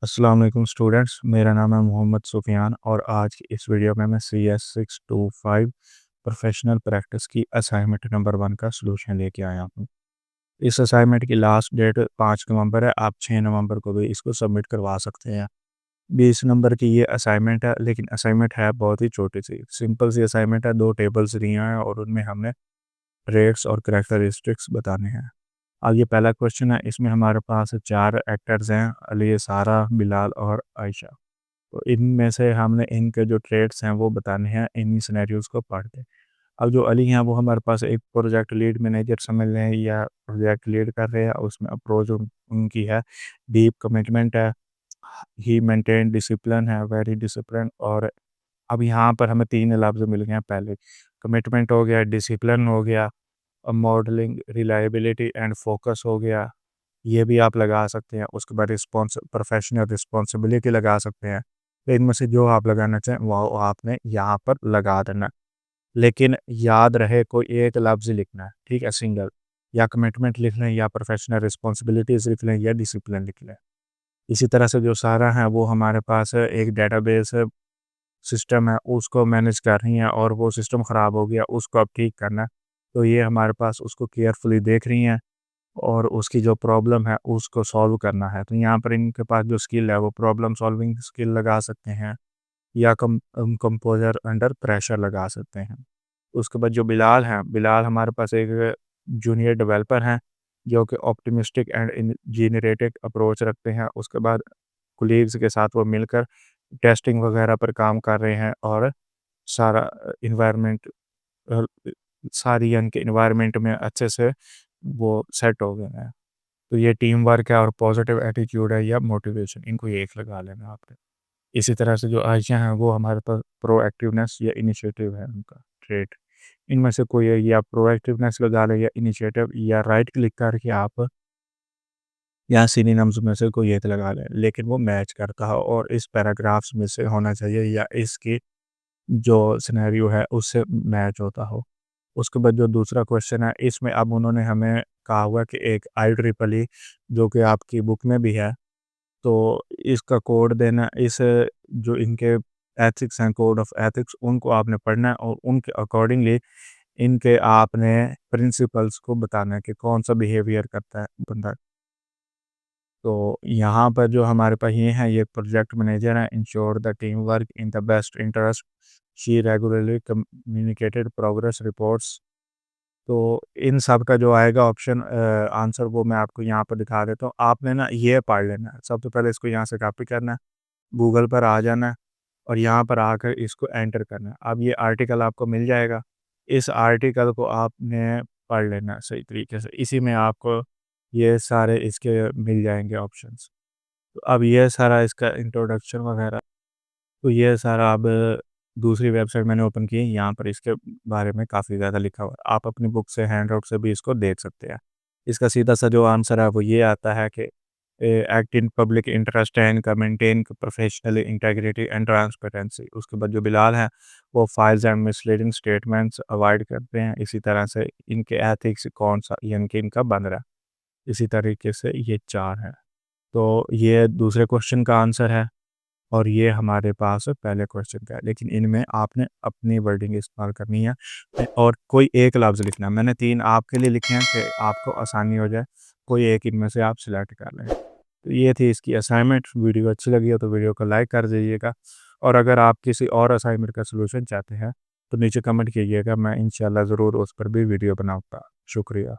अस्सलाम वालेकुम स्टूडेंट्स, मेरा नाम है मोहम्मद सुफियान और आज की इस वीडियो में मैं CS625 प्रोफेशनल प्रैक्टिस की असाइनमेंट नंबर 1 का सलूशन लेके आया हूँ। इस असाइनमेंट की लास्ट डेट 5 नवंबर है। आप 6 नवंबर को भी इसको सबमिट करवा सकते हैं। 20 नंबर की ये असाइनमेंट है, लेकिन असाइनमेंट है बहुत ही छोटी सी, सिंपल सी असाइनमेंट है। 2 टेबल्स दिए हैं और उनमें हमने रेट्स और करैक्टरिस्टिक्स बताने हैं। अब ये पहला क्वेश्चन है, इसमें हमारे पास 4 एक्टर्स हैं, अली, सारा, बिलाल और आयशा। तो इनमें से हमने इनके जो ट्रेड्स हैं वो बताने हैं इन्हीं सिनेरियोज़ को पढ़ के। अब जो अली हैं वो हमारे पास एक प्रोजेक्ट लीड मैनेजर समझ लें या प्रोजेक्ट लीड कर रहे हैं, उसमें अप्रोच उनकी है, डीप कमिटमेंट है, ही मेंटेन डिसिप्लिन है, वेरी डिसिप्लिन। और अब यहाँ पर हमें 3 लफ्ज़ मिल गए हैं पहले, कमिटमेंट हो गया, डिसिप्लिन हो गया, मॉडलिंग, रिलायबिलिटी एंड फोकस हो गया। ये भी आप लगा सकते हैं। उसके बाद प्रोफेशनल रिस्पॉन्सिबिलिटी लगा सकते हैं। तो इनमें से जो आप लगाना चाहें वो आपने यहाँ पर लगा देना। लेकिन याद रहे कोई एक लफ्ज़ लिखना है, ठीक है, सिंगल। या कमिटमेंट लिख लें या प्रोफेशनल रिस्पॉन्सिबिलिटीज़ लिख लें या डिसिप्लिन लिख लें। इसी तरह से जो सारा है वो हमारे पास एक डेटाबेस सिस्टम है, उसको मैनेज कर रही हैं और वो सिस्टम ख़राब हो गया, उसको अब ठीक करना है। तो ये हमारे पास उसको केयरफुली देख रही हैं और उसकी जो प्रॉब्लम है उसको सॉल्व करना है। तो यहाँ पर इनके पास जो स्किल है वो प्रॉब्लम सॉल्विंग स्किल लगा सकते हैं या कंपोज़र अंडर प्रेशर लगा सकते हैं। उसके बाद जो बिलाल हैं, बिलाल हमारे पास एक जूनियर डेवलपर हैं जो कि ऑप्टिमिस्टिक एंड इंजीनियरेटिक अप्रोच रखते हैं। उसके बाद कोलीग्स के साथ वो मिलकर टेस्टिंग वगैरह पर काम कर रहे हैं और सारा इन्वायरमेंट अ, सारी यानी कि इन्वायरमेंट में अच्छे से वो सेट हो गए हैं। तो ये टीम वर्क है और पॉजिटिव एटीट्यूड है या मोटिवेशन, इनको ये एक लगा लेना आपने। इसी तरह से जो आयशा हैं वो हमारे पास प्रोएक्टिवनेस या इनिशिएटिव है उनका ट्रेट। इनमें से कोई है, या प्रोएक्टिवनेस लगा लें या इनिशिएटिव, या राइट क्लिक करके आप या सिनोनिम्स में से कोई एक लगा लें, लेकिन वो मैच करता हो और इस पैराग्राफ्स में से होना चाहिए या इसकी जो सिनेरियो है उससे मैच होता हो। उसके बाद जो दूसरा क्वेश्चन है, इसमें अब उन्होंने हमें कहा हुआ है कि एक IEEE जो कि आपकी बुक में भी है, तो इसका कोड देना, इस जो इनके एथिक्स हैं, कोड ऑफ एथिक्स, उनको आपने पढ़ना है और उनके अकॉर्डिंगली इनके आपने प्रिंसिपल्स को बताना है कि कौन सा बिहेवियर करता है बंदा। तो यहाँ पर जो हमारे पास ये है, ये प्रोजेक्ट मैनेजर है, ensure the team work in the best interest, she regularly communicated progress reports. तो इन सब का जो आएगा ऑप्शन आंसर वो मैं आपको यहाँ पर दिखा देता हूँ। आपने ना ये पढ़ लेना है, सबसे पहले इसको यहाँ से कॉपी करना है, गूगल पर आ जाना है और यहाँ पर आकर इसको एंटर करना है। अब ये आर्टिकल आपको मिल जाएगा, इस आर्टिकल को आपने पढ़ लेना है सही तरीके से। इसी में आपको ये सारे इसके मिल जाएंगे ऑप्शंस। तो अब ये सारा इसका इंट्रोडक्शन वगैरह, तो ये सारा अब दूसरी वेबसाइट मैंने ओपन की है, यहाँ पर इसके बारे में काफ़ी ज़्यादा लिखा हुआ है। आप अपनी बुक से हैंड आउट से भी इसको देख सकते हैं। इसका सीधा सा जो आंसर है वो ये आता है कि act in public interest and का maintain professional integrity and transparency. उसके बाद जो बिलाल हैं वो files and misleading statements avoid करते हैं। इसी तरह से इनके एथिक्स कौन सा यानी कि इनका बन रहा है। इसी तरीके से ये 4 हैं। तो ये दूसरे क्वेश्चन का आंसर है और ये हमारे पास पहले क्वेश्चन का है, लेकिन इनमें आपने अपनी वर्डिंग इस्तेमाल करनी है और कोई एक लफ्ज़ लिखना है। मैंने 3 आपके लिए लिखे हैं कि आपको आसानी हो जाए, कोई एक इनमें से आप सिलेक्ट कर लें। तो ये थी इसकी असाइनमेंट। वीडियो अच्छी लगी हो तो वीडियो को लाइक कर दीजिएगा और अगर आप किसी और असाइनमेंट का सलूशन चाहते हैं तो नीचे कमेंट कीजिएगा, मैं इंशाल्लाह ज़रूर उस पर भी वीडियो बनाऊँगा। शुक्रिया।